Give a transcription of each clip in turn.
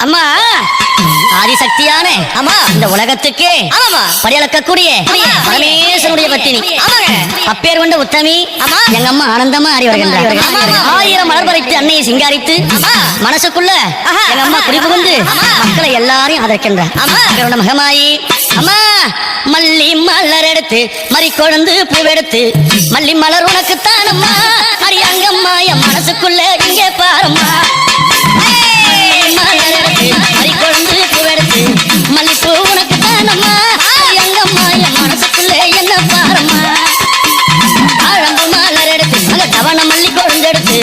அம்மா ஆதிசக்தியான அம்மா இந்த உலகத்துக்கே படையளக்கக்கூடிய பரமேஸ்வரனுடைய பத்தினி அப்பேர் கொண்ட உத்தமி எங்க அம்மா ஆனந்தமா அறி வருகின்றார். 1000 மலர் பறித்து அன்னையை சிங்காரித்து மனசுக்குள்ள எங்க அம்மா குடிபுகுந்து மக்களை எல்லாரையும் ஆதரிக்கின்றார். மகமாயி அம்மா மல்லி மலர் எடுத்து மறி கொழுந்து பூவெடுத்து மல்லி மலர் உனக்கு தானம்மா அரியங்கம்மா என் மனசுக்குள்ள இங்கே பாரும்மா. மறிக்கொழுந்து பூவெடுத்து மல்லிப்பூ உனக்கு தானம்மா அரியங்கம்மா என் மனசுக்குள்ள என்ன பாரும்மா. தாழம்பு மலர் எடுத்து அந்த தவண மல்லி கொழுந்தெடுத்து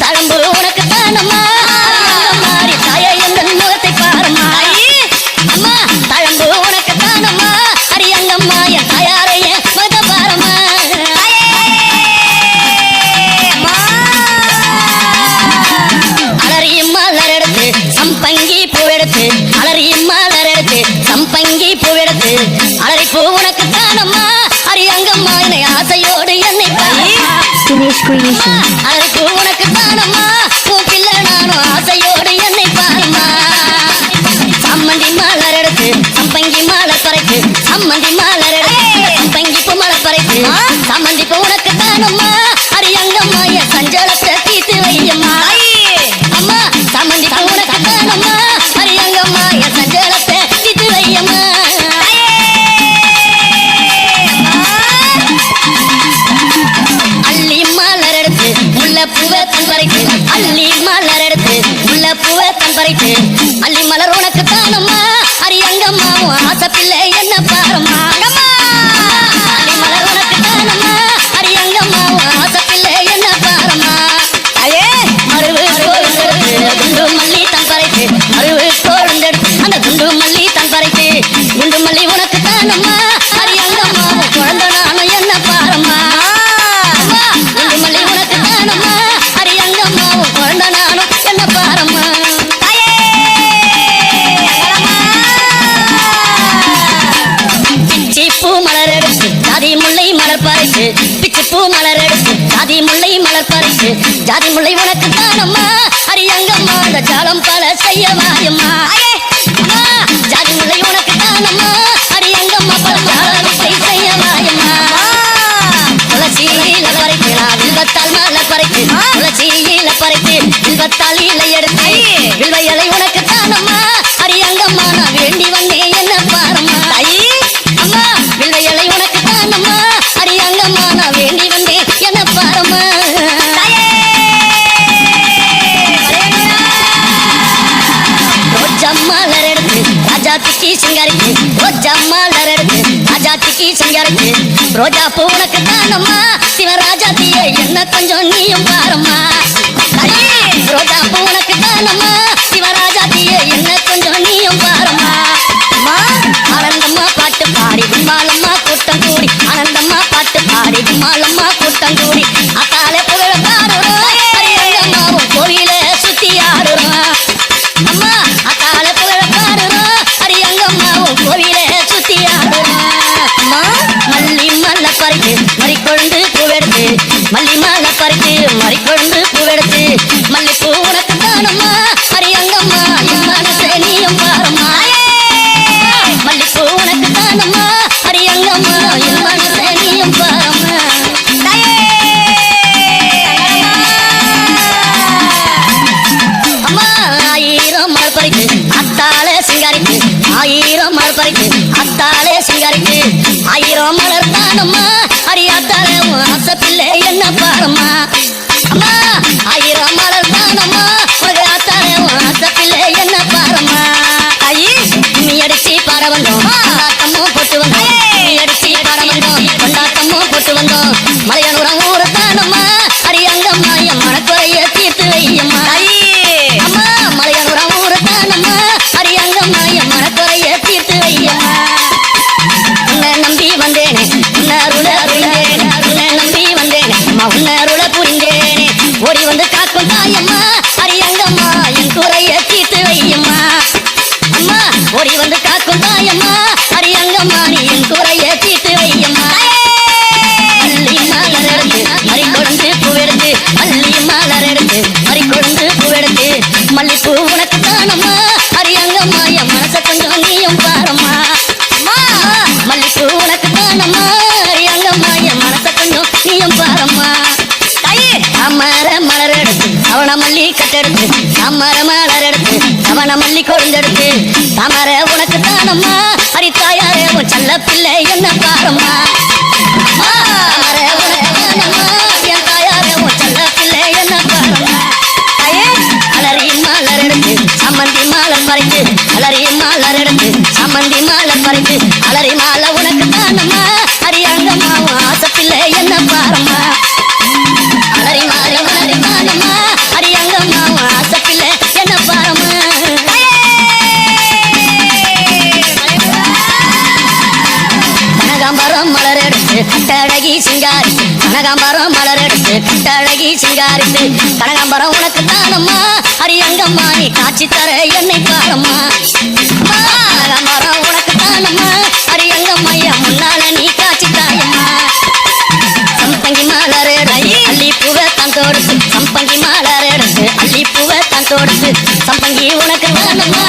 தழம்பு உனக்கு தானம்மா மாறி தாய எந்த முகத்தை பாரும்மா. அம்மா தழம்பு உனக்கு தானம்மா அரியங்கம்மா என் தாயாரைய முகத்தை பாரும்மா. அலறியும் மலர் எடுத்து சம்பங்கி பூவெடுத்து அலறியும் மலர் எடுத்து சம்பங்கி பூவெடுத்து அலறி பூ உனக்கு தானம்மா அரியங்கம்மா என்னை ஆசையோடு என்னை அலறி பூ உனக்கு தானம்மா பூ பிள்ளை நானும் ஆசையோடு என்னை பாரும்மா. சம்மந்தி மலர் எடுத்து சம்பங்கி மலர் பறைத்து சம்மந்தி மலர் எடுத்து சம்பங்கி பூ மலர் பறைத்து சம்மந்தி பூ உனக்கு தானம்மா அரியங்கம்மா என் சஞ்சலத்தை தீர்த்து வையம்மா. அம்மா சம்மந்தி பூ உனக்கு தானம்மா அரியங்கம்மா என் சஞ்சலத்தை தீர்த்து வையம்மா. அள்ளி மலர் எடுத்து முல்லைப்பூவை தன் பறித்து அள்ளி மலர் எடுத்து முல்லைப்பூவை தன் பறித்து அள்ளி மலர் உனக்கு தானம்மா அரியங்கம்மா ஆசை பிள்ளை என்ன பாரும்மா. அள்ளி மலர் உனக்கு தானம்மா அரியங்கம்மா ஆசை பிள்ளை என்ன பாரும்மா. மருவு குண்டு மல்லி தன் பறித்து மருவு கோழுந்தெடுத்து அந்த குண்டு மல்லி தன் பறித்து குண்டு மல்லி உனக்கு தானம்மா அரியங்கம்மா குழந்தை நானும் என்ன பாரும்மா. குண்டு மல்லி உனக்கு தானம்மா அரியங்கம்மா குழந்தை நானும் என்ன பாரும்மா. பிச்சி பூ மலர் எடுத்து ஜாதி முல்லை மலர் பறித்து பிச்சி பூ மலர் எடுத்து ஜாதி முல்லை மலர் பறித்து ஜாதி முல்லை உனக்கு தானம்மா அரியங்கம்மா அந்த ஜாலம் பல செய்ய வாயம்மா. ஜாதி முல்லை உனக்கு தானம்மா அரியங்கம்மா பல ஜாலத்தை செய்ய வாயம்மா. துளசியில பறித்து நான் வில்வத்தால் மலர் பறித்து துளசியில பறித்து வில்வத்தால் இலை எடுத்து வில்வ இலை உனக்கு தானம்மா அரியங்கம்மா நான் வேண்டி வந்தேன் என்ன பாரும்மா. அம்மா வில்வ இலை உனக்கு தானம்மா அரியங்கம்மா நான் வேண்டி வந்தேன் என்ன பாரும்மா. ரோஜா மலர் எடுத்து ராஜாத்திக்கு சிங்காரிக்கு ரோஜா மலர் எடுத்து ராஜாத்திக்கு சிங்காரிக்கு ரோஜா பூ உனக்கு தானம்மா சிவராஜாத்தியே என்ன கொஞ்சம் நீயும் பாரும்மா. ரோஜா பூ உனக்கு தானம்மா சிவராஜாத்தியே என்ன கொஞ்சம் நீயும் பாரும்மா. ஆனந்தம்மா பாட்டு பாடி கும்மாளம்மா கூட்டம் கூடி ஆனந்தம்மா பாட்டு பாடி கும்மாளம்மா கூட்டம் கூடி அக்கால புகழ பாடுறோம் அரியங்கம்மாவும் கோவில சுத்தி ஆடுறோம். அம்மா அக்கால புகழ பாடுறோம் அரியங்கம்மாவும் கோவில சுத்தி ஆடுறோம். அம்மா மல்லி மல்ல பறித்து மறிக்கொழுந்து பூவெடுத்து மல்லி மல்ல பறித்து மறிக்கொழுந்து பூவெடுத்து மல்லிப்பூ உனக்கு தானம்மா அரியங்கம்மா என் மனசை நீயும் பாரும்மா. மல்லிப்பூ உனக்கு தானம்மா அரியங்கம்மா என் மனசை நீயும் பாரும்மா. அம்மா 1000 மலர் பறித்து அத்தாலே சிங்காரித்து 1000 மலர் பறித்து அத்தாலே சிங்காரித்து 1000 மலர் தானம்மா அரியாத்தாலே ஆசை பிள்ளை என்ன பாரும்மா. அம்மா 1000 மலர் தானம்மா உனக்கு ஆத்தாலே ஆசை பிள்ளை என்ன பாரும்மா. நீ அடிச்சு பாட வந்தோம் கொண்டாட்டமும் போட்டு வந்தோம் நீ அடிச்சு பாட வந்தோம் கொண்டாட்டமும் போட்டு வந்தோம். மலையனூரம் ஊரு தானம்மா அரியங்கம்மா என் மனக்குறைய தீர்த்து வையம்மா. அம்மா மலையனூரம் ஊரு தானம்மா அரியங்கம்மா என் மனக்குறைய தீர்த்து வையம்மா. உன்னை நம்பி வந்தேனே உன்னை அருள புரிந்தேனே உன்னை நம்பி வந்தேனே அம்மா உன்னை அருள புரிந்தேனே ஓடி வந்து தாமர மலர் எடுத்து தவண மல்லி கொழுந்தெடுத்து தாமரை உனக்கு தானம்மா ஹரித்தாயாரே உன் செல்ல பிள்ளை என்ன பாரம்மா தாமரை உனக்கு தானம்மா என் தாயாரே உன் செல்ல பிள்ளை என்ன பாரம்மா அலரி மலர் எடுத்து சம்மந்தி மாலர் பறித்து அலரி மலர் எடுத்து சம்மந்தி மாலர் பறித்து அலரி மாலை உனக்கு தானம்மா ஹரியாங்கம்மா ஆசை பிள்ளை என்ன பாரம்மா அலரி மாலை உனக்கு தானம்மா ஹரியாங்கம்மா ஆசை பிள்ளை என்ன பாரம்மா கனகாம்பரம் மலர் எடுத்து கட்டழகி சிங்காரித்து கனகாம்பரம் மலர் எடுத்து கட்டழகி சிங்காரித்து கனகாம்பரம் உனக்கு தானம்மா ஹரியங்கம்மா நீ காட்சி தர என்னை பாரம்மா கனகாம்பரம் உனக்கு தானம்மா ஹரியங்கம்மா என் முன்னால நீ காட்சி தாயம்மா சம்பங்கி மலர் எடுத்து அள்ளி பூவை தான் தொடுத்து சம்பங்கி மலர் எடுத்து அள்ளி பூவை தான் தொடுத்து சம்பங்கி உனக்கு தானம்மா